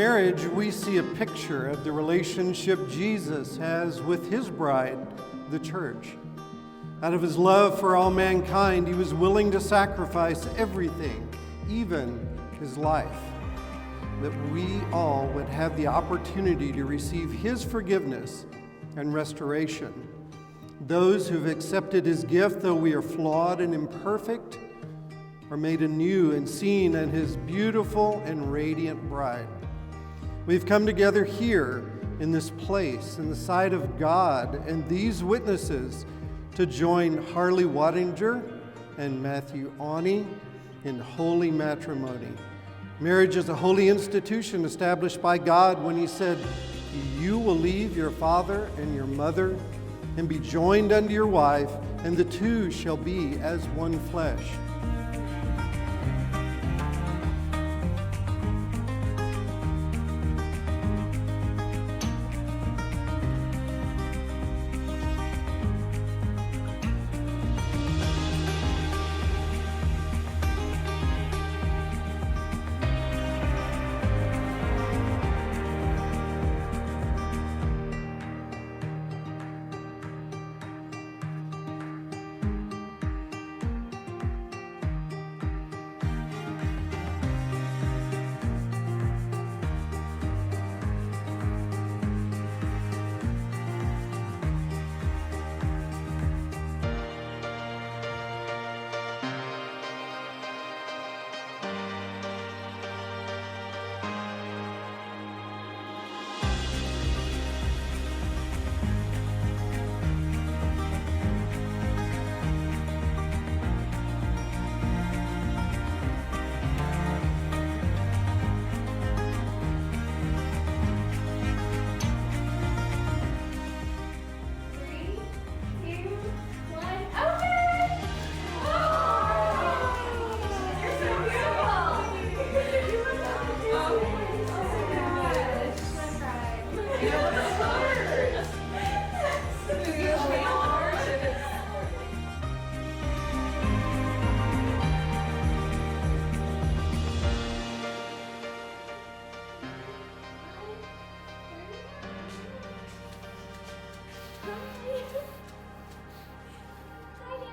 marriage, we see a picture of the relationship Jesus has with his bride, the church. Out of his love for all mankind, he was willing to sacrifice everything, even his life, that we all would have the opportunity to receive his forgiveness and restoration. Those who've accepted his gift, though we are flawed and imperfect, are made anew and seen in his beautiful and radiant bride. We've come together here in this place, in the sight of God and these witnesses, to join Harleigh Wattinger and Matthew Awney in holy matrimony. Marriage is a holy institution established by God when he said, "You will leave your father and your mother and be joined unto your wife, and the two shall be as one flesh."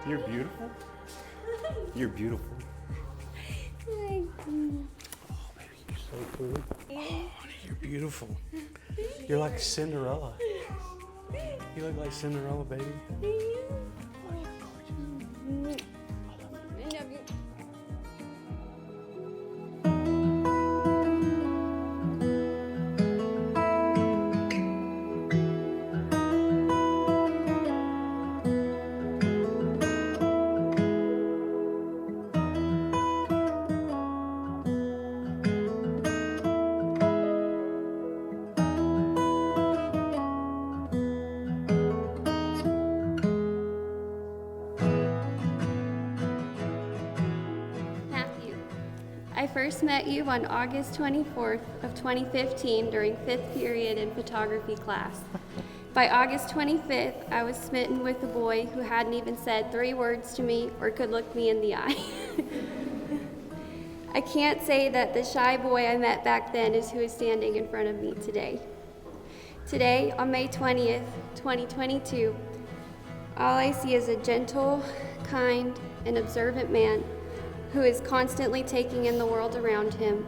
You're beautiful. You're beautiful. Oh, baby, you're so cool. Oh, honey, you're beautiful. You're like Cinderella. You look like Cinderella, baby. Oh, you're gorgeous. I love you. I first met you on August 24th of 2015 during 5th period in photography class. By August 25th, I was smitten with a boy who hadn't even said 3 words to me or could look me in the eye. I can't say that the shy boy I met back then is who is standing in front of me today. Today, on May 20th, 2022, all I see is a gentle, kind, and observant man who is constantly taking in the world around him,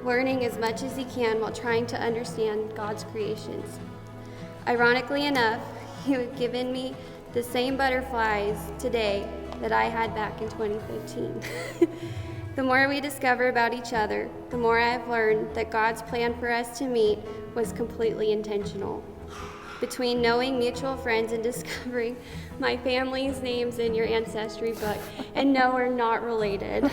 learning as much as he can while trying to understand God's creations. Ironically enough, he has given me the same butterflies today that I had back in 2015. The more we discover about each other, the more I've learned that God's plan for us to meet was completely intentional. Between knowing mutual friends and discovering my family's names in your ancestry book, and no, we're not related.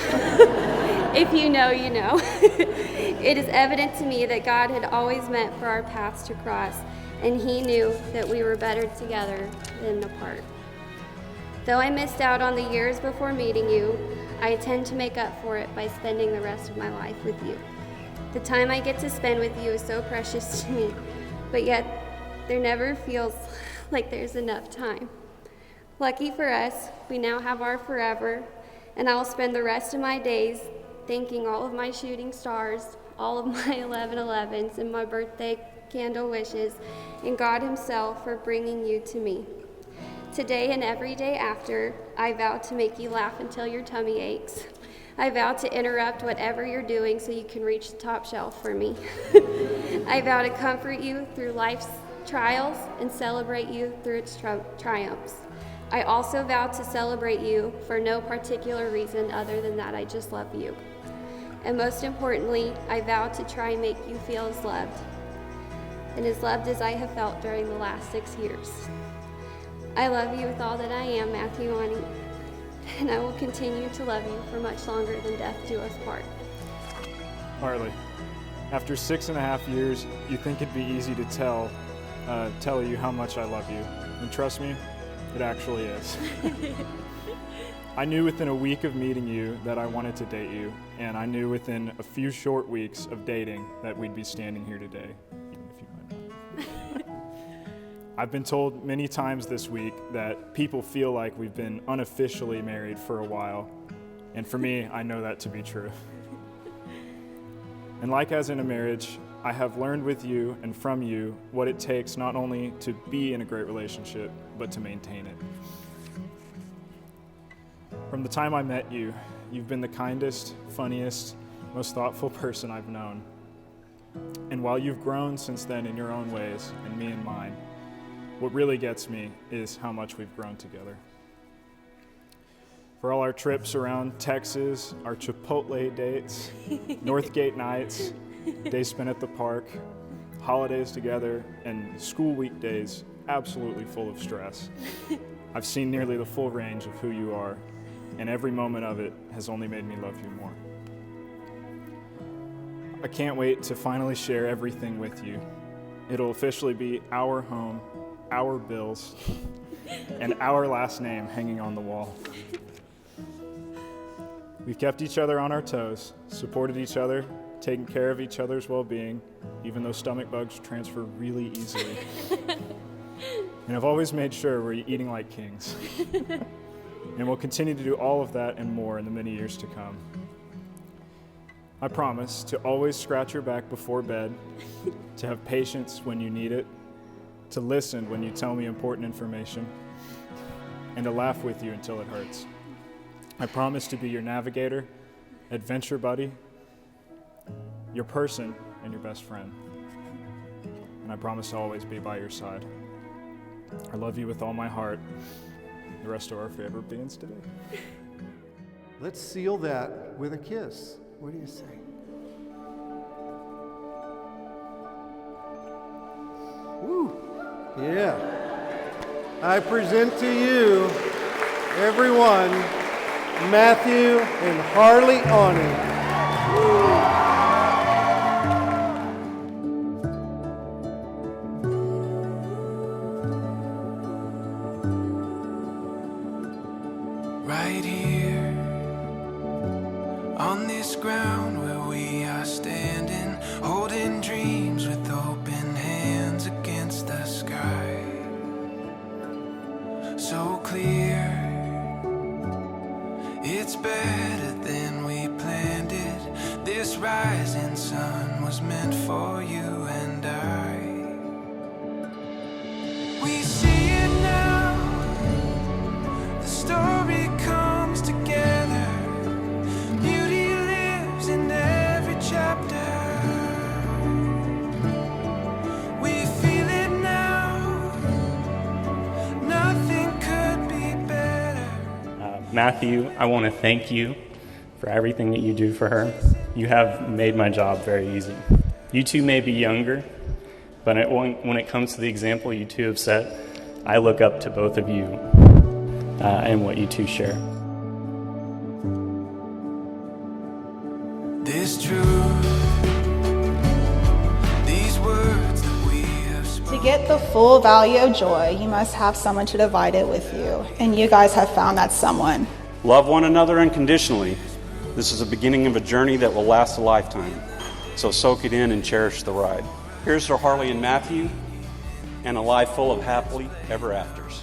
If you know, you know. It is evident to me that God had always meant for our paths to cross, and he knew that we were better together than apart. Though I missed out on the years before meeting you, I intend to make up for it by spending the rest of my life with you. The time I get to spend with you is so precious to me, but yet there never feels like there's enough time. Lucky for us, we now have our forever, and I will spend the rest of my days thanking all of my shooting stars, all of my 11/11s and my birthday candle wishes, and God Himself for bringing you to me. Today and every day after, I vow to make you laugh until your tummy aches. I vow to interrupt whatever you're doing so you can reach the top shelf for me. I vow to comfort you through life's trials and celebrate you through its triumphs. I also vow to celebrate you for no particular reason other than that I just love you. And most importantly, I vow to try and make you feel as loved, and as loved as I have felt during the last 6 years. I love you with all that I am, Matthew Ani, and I will continue to love you for much longer than death do us part. Harleigh, after 6.5 years, you think it'd be easy to tell you how much I love you. And trust me, it actually is. I knew within a week of meeting you that I wanted to date you, and I knew within a few short weeks of dating that we'd be standing here today, even if you might not. I've been told many times this week that people feel like we've been unofficially married for a while, and for me, I know that to be true. And like as in a marriage, I have learned with you and from you what it takes not only to be in a great relationship, but to maintain it. From the time I met you, you've been the kindest, funniest, most thoughtful person I've known. And while you've grown since then in your own ways, and me in mine, what really gets me is how much we've grown together. For all our trips around Texas, our Chipotle dates, Northgate nights, days spent at the park, holidays together, and school weekdays absolutely full of stress. I've seen nearly the full range of who you are, and every moment of it has only made me love you more. I can't wait to finally share everything with you. It'll officially be our home, our bills, and our last name hanging on the wall. We've kept each other on our toes, supported each other, taken care of each other's well-being, even though stomach bugs transfer really easily. And I've always made sure we're eating like kings. And we'll continue to do all of that and more in the many years to come. I promise to always scratch your back before bed, to have patience when you need it, to listen when you tell me important information, and to laugh with you until it hurts. I promise to be your navigator, adventure buddy, your person, and your best friend. And I promise to always be by your side. I love you with all my heart. The rest are our favorite bands today. Let's seal that with a kiss. What do you say? Woo! Yeah. I present to you, everyone, Matthew and Harleigh Ani. Right here, on this ground where we are standing, holding dreams with open hands against the sky. So clear, it's better than we planned it. This rising sun was meant for you and I. We see it now, the story comes together. Beauty lives in every chapter. We feel it now, nothing could be better. Matthew, I want to thank you for everything that you do for her. You have made my job very easy. You two may be younger, but when it comes to the example you two have set, I look up to both of you and what you two share. This truth, these words that we have spoken. To get the full value of joy, you must have someone to divide it with you, and you guys have found that someone. Love one another unconditionally. This is the beginning of a journey that will last a lifetime. So soak it in and cherish the ride. Here's to Harleigh and Matthew and a life full of happily ever afters.